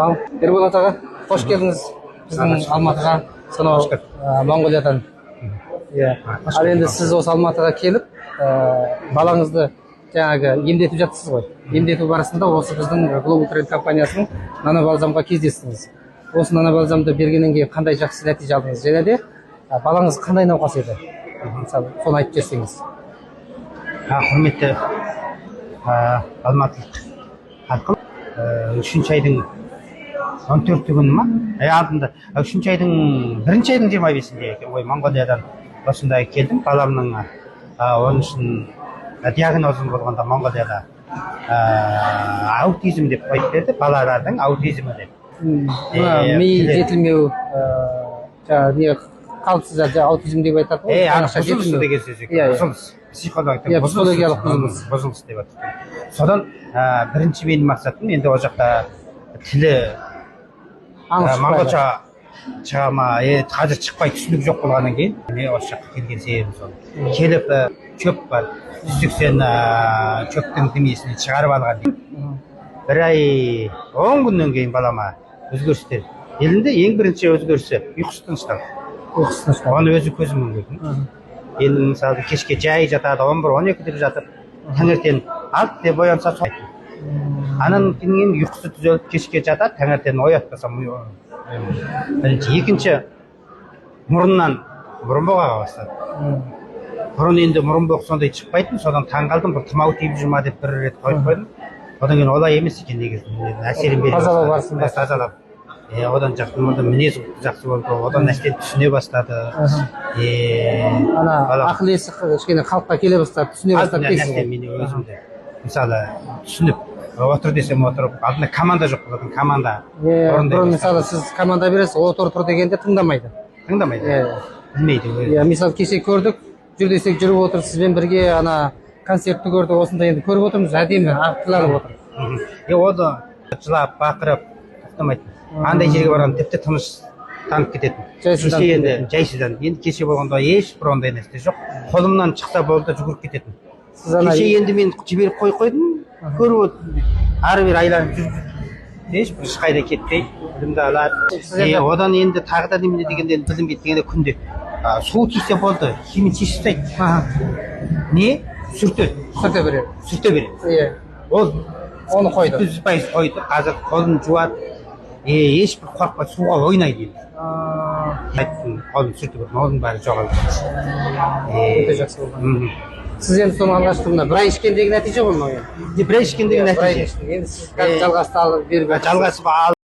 Ал, Ерболат аға, қош келдіңіз біздің Алматыға, сонау Монғолиядан. Ал енді сіз осы Алматыға келіп, балаңызды жаңағы емдетіп жатсыз ғой. Емдету барысында осы біздің Global Trend компаниясының нанобальзамға кездестіңіз. Осы нанобальзамды бергеннен кейін қандай жақсы нәтиже алдыңыз? Және де балаңыз қандай науқас еді? Мысалы, соны айтып берсеңіз. Құрметті алматылық халқым, 3 айдың 14 күні ма? Алдында 3 айдың 1 айдың 25-інде ой Монғолиядан осындай келдім. Баламның оның үшін диагнозым болғанда Монғолияда аутизм деп қойып берді. Балалардың аутизмі деп. Ми жетілмеу, не қалыпсыз аутизм деп айтады ғой. Бұзылыс деген сөз екен. Бұзылыс. Психологиялық бұзылыс деп атайды. Содан бірінші менің мақсатым енді ол жақта тілі монғолша шыға ма, қазір шықпай түсінік жоқ болғаннан кейін мен осы жаққа келген себебім сол. Келіп шөп бар, 180 шөптің дүниесін шығарып алған. 1 ай 10 күннен кейін балама өзгерістер. Елінде ең бірінші өзгерісі ұйқысы тыныштау. Оны өзі көзіммен көрдім. Енді мысалы кешке жай жатады, 11-12 деп жатып, таңертең алт деп оянса сол. Анан кейін ұйқысы түзеліп кешке жатады, таңертең оятпасам бірінші. Екінші, мұрын боға бастады. Бұрын енді мұрын боқ сондай шықпайтын, содан таң қалдым, бір тұмау тиіп жүр ма деп бір рет қойып қойдым. Одан кейін олай емес екен негізінде. Әсерін беріп тазалау барысында тазалап. Одан мінез жақсы болды, одан нәрсені түсіне бастады. Ақыл есі кішкене қалыпқа келе бастады, түсіне бастады дейсіз ғой. Мен өзімді мысалы түсініп отыр десем отырып, алдында команда жоқ болатын, команда. Бұрын мысалы сіз команда бересіз, отыр тұр дегенде тыңдамайды. Білмейді. Мысалы кеше көрдік, жүр десек жүріп отыр, сізбен бірге концертті көрдік, осында енді көріп отырмыз, әдемі ақыланып отыр. Оды жылап, бақырып, тоқтамайды. Андай жерге барған тіпті тыныш танып кететін. Жайсыздан. Енді кеше болғанда ешбір ондай нәрсе жоқ. Қолымнан шықса болды, жүгіріп кететін. Кеше енді мен жіберіп қойдым, көріп отырдым. Ары-бері айланып жүріп, ешбір ешқайда кетпей, білімді алады. Одан енді тағы да немене дегенде білінбейді дегенде күнде. Су тисе болды, химия шешіп тастайды. Не? Сүрте береді. Оны қойды. 100% қойды. Қазір қолын жуады. Ешбір қорқпай суға ойнайды енді. Қолын сүртіп отыр, оның бәрі жоғалды. Өте жақсы болды. Сіз енді соны алғашқы мына 1 ай ішкендегі нәтиже ғой мынау енді. 1 ай ішкендегі нәтиже. Енді сіз жалғасты алып беріп жалғасып